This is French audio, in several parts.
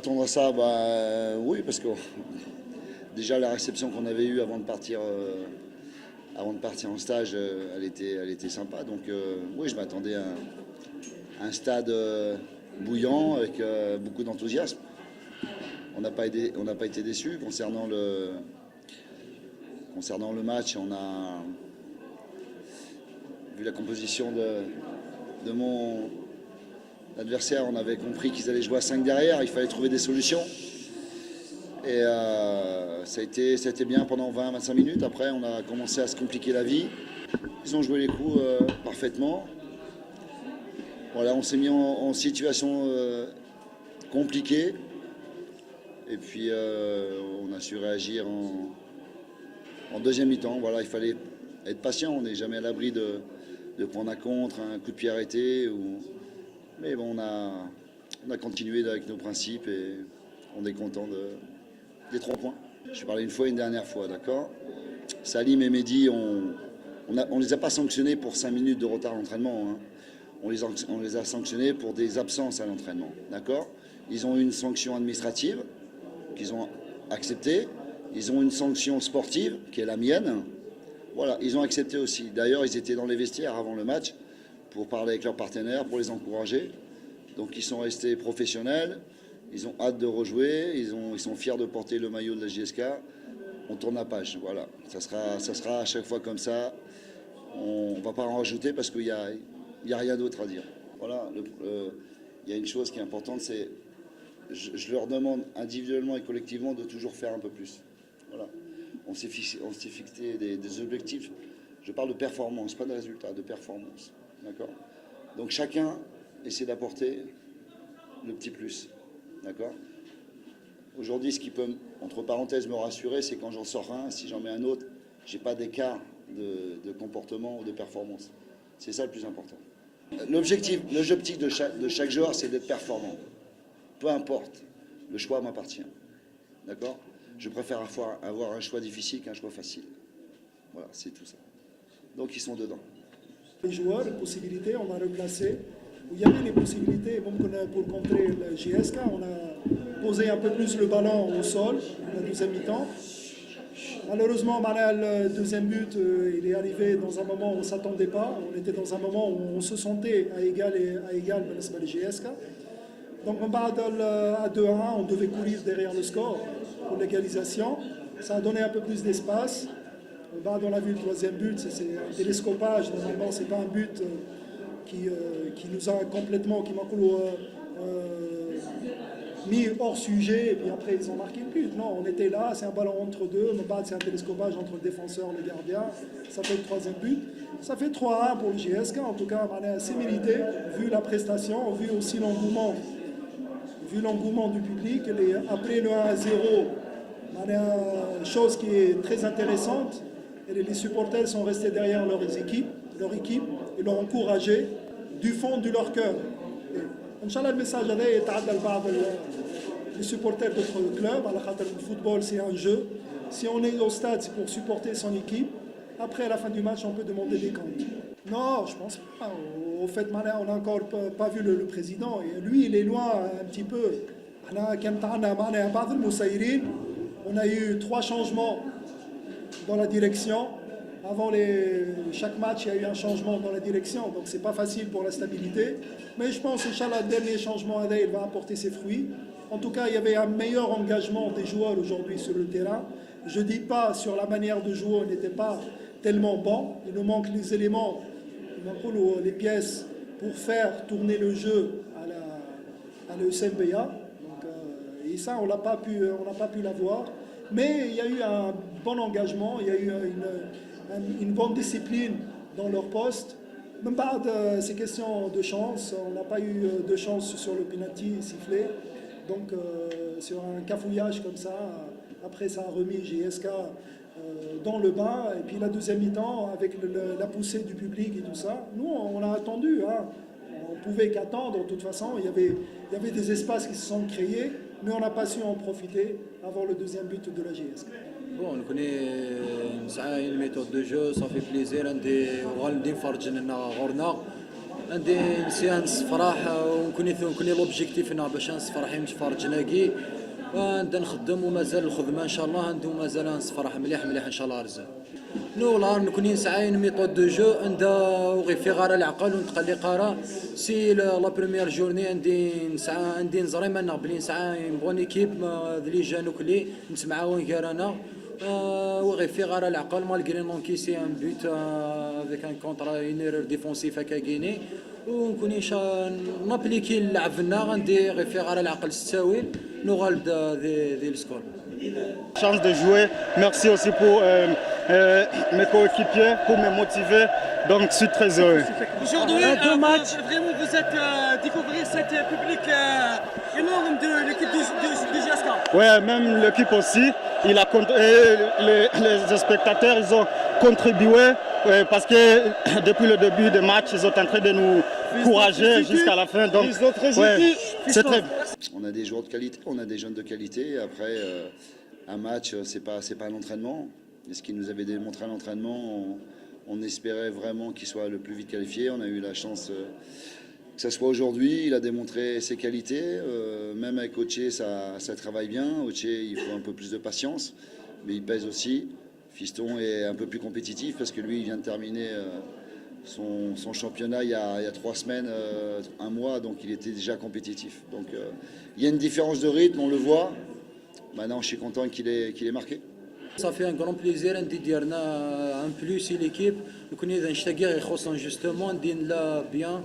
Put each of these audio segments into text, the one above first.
m'attendre à ça, oui, parce que déjà la réception qu'on avait eue avant de partir en stage, elle était sympa. Donc oui, je m'attendais à un stade bouillant avec beaucoup d'enthousiasme. On n'a pas été déçus concernant le match. On a vu la composition de mon adversaire. On avait compris qu'ils allaient jouer à 5 derrière. Il fallait trouver des solutions. Et ça a été bien pendant 20-25 minutes. Après, on a commencé à se compliquer la vie. Ils ont joué les coups parfaitement. Voilà, on s'est mis en situation compliquée. Et puis, on a su réagir en deuxième mi-temps. Voilà, il fallait être patient. On n'est jamais à l'abri de prendre un contre, un coup de pied arrêté. Mais bon, on a continué avec nos principes et on est content des 3 points. Je parlais une fois et une dernière fois, d'accord? Salim et Mehdi, on les a pas sanctionnés pour 5 minutes de retard d'entraînement. Hein. On les a sanctionnés pour des absences à l'entraînement, d'accord? Ils ont eu une sanction administrative qu'ils ont acceptée. Ils ont une sanction sportive qui est la mienne. Voilà, ils ont accepté aussi. D'ailleurs, ils étaient dans les vestiaires avant le match pour parler avec leurs partenaires, pour les encourager. Donc ils sont restés professionnels. Ils ont hâte de rejouer, ils sont fiers de porter le maillot de la JSK. On tourne la page, voilà. Ça sera à chaque fois comme ça. On ne va pas en rajouter parce qu'il n'y a rien d'autre à dire. Voilà, il y a une chose qui est importante, c'est je leur demande individuellement et collectivement de toujours faire un peu plus. Voilà. On s'est fixé des objectifs. Je parle de performance, pas de résultats, de performance. D'accord? Donc chacun essaie d'apporter le petit plus. D'accord? Aujourd'hui, ce qui peut, entre parenthèses, me rassurer, c'est quand j'en sors un, si j'en mets un autre, je n'ai pas d'écart de comportement ou de performance. C'est ça le plus important. L'objectif de chaque joueur, c'est d'être performant. Peu importe, le choix m'appartient. D'accord? Je préfère avoir un choix difficile qu'un choix facile. Voilà, c'est tout ça. Donc, ils sont dedans. Les joueurs, les possibilités, on a replacé. Il y avait les possibilités pour contrer le JSK. On a posé un peu plus le ballon au sol, la deuxième mi-temps. Malheureusement, le deuxième but, il est arrivé dans un moment où on ne s'attendait pas. On était dans un moment où on se sentait à égal avec le JSK. Donc, à 2-1, on devait courir derrière le score pour l'égalisation. Ça a donné un peu plus d'espace. On a vu le troisième but, c'est un télescopage. Normalement, ce n'est pas un but qui nous a complètement, mis hors sujet, et puis après ils ont marqué le but. Non, on était là, c'est un ballon entre deux, c'est un télescopage entre le défenseur et le gardien, ça fait le troisième but. Ça fait 3-1 pour le JSK, en tout cas, c'est mérité, vu la prestation, vu aussi l'engouement du public. Après le 1-0, chose qui est très intéressante, les supporters sont restés derrière leur équipe, et l'ont encouragé du fond de leur cœur. Inch'Allah, le message est les supporters de notre club. Le football, c'est un jeu. Si on est au stade, c'est pour supporter son équipe. Après, à la fin du match, on peut demander des comptes. Non, je pense pas. Au fait, on n'a encore pas vu le président. Et lui, il est loin un petit peu. On a eu 3 changements dans la direction. Avant chaque match, il y a eu un changement dans la direction, donc c'est pas facile pour la stabilité. Mais je pense, Inch'Allah, le dernier changement, il va apporter ses fruits. En tout cas, il y avait un meilleur engagement des joueurs aujourd'hui sur le terrain. Je ne dis pas sur la manière de jouer, on n'était pas tellement bon. Il nous manque les éléments, les pièces pour faire tourner le jeu à l'ESMBA. Et ça, on n'a pas pu l'avoir. Mais il y a eu un bon engagement, il y a eu une bonne discipline dans leur poste. Même pas de ces questions de chance, on n'a pas eu de chance sur le penalty sifflé. Donc sur un cafouillage comme ça, après ça a remis JSK dans le bain. Et puis la deuxième mi-temps, avec la poussée du public et tout ça, nous on a attendu. Hein. On ne pouvait qu'attendre, de toute façon. Il y avait des espaces qui se sont créés, mais on n'a pas su en profiter avant le deuxième but de la JSK. Bon, on connaît une méthode de jeu, ça fait plaisir. On غادي نفرج لنا غورنا عندي سيانس فرح ونكوني لوبجيكتيف هنا باش نصفرح نتفرج نلاقي ونبدا نخدم ومازال الخدمه ان شاء الله عندو مازال نصفرح مليح ان شاء الله رزق نو نكوني نسعى ميثود دو جو عندها وغي في غاره العقل ونتقلي قاره سي لا بروميير جورني عندي نزري ما بلي نسعى بون ايكيب لي جانوك لي نتمعاون كاع انا وغي في غاره العقل مالغري نونكيسي ان بوت افيك ان كونترا اون ايرور ديفونسيف هكا كيني ونكوني نابليكي اللعب لنا غندي غي في غاره العقل ستاويل نو غالب دي السكور. Chance de jouer. Merci aussi pour mes coéquipiers, pour me motiver. Donc, je suis très heureux. Aujourd'hui, vraiment, vous êtes découvrir cette public énorme de l'équipe de GSK. Oui, même l'équipe aussi. Les spectateurs, ils ont contribué parce que depuis le début du match, ils sont en train de nous encourager jusqu'à la fin. Donc, c'est très bien. On a des joueurs de qualité, on a des jeunes de qualité. Après, un match, c'est pas un entraînement. Et ce qu'il nous avait démontré à l'entraînement, on espérait vraiment qu'il soit le plus vite qualifié. On a eu la chance que ça soit aujourd'hui. Il a démontré ses qualités. Même avec Oche, ça travaille bien. Oche, il faut un peu plus de patience, mais il pèse aussi. Fiston est un peu plus compétitif parce que lui, il vient de terminer son championnat il y a 3 semaines, un mois, donc il était déjà compétitif. Donc il y a une différence de rythme, on le voit. Maintenant, je suis content qu'il ait marqué. Ça fait un grand plaisir عندي ديالنا ان بلوس ليكيب نكون اذا نشتاقي غير خصنا جوستومون ندير لا بيان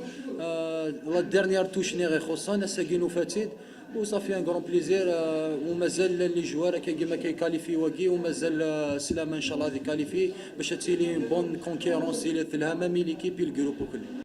لا ديرنيير توشني غير خصنا ساكينو فاتيد وصافي ان غران بليزير ومازال لي جوار كيما كيكاليفي واكي ومازال سلامه ان شاء الله دي كاليفي باش تسيلي بون كونكيرونس الى الهمامي ليكيب الجروب كله.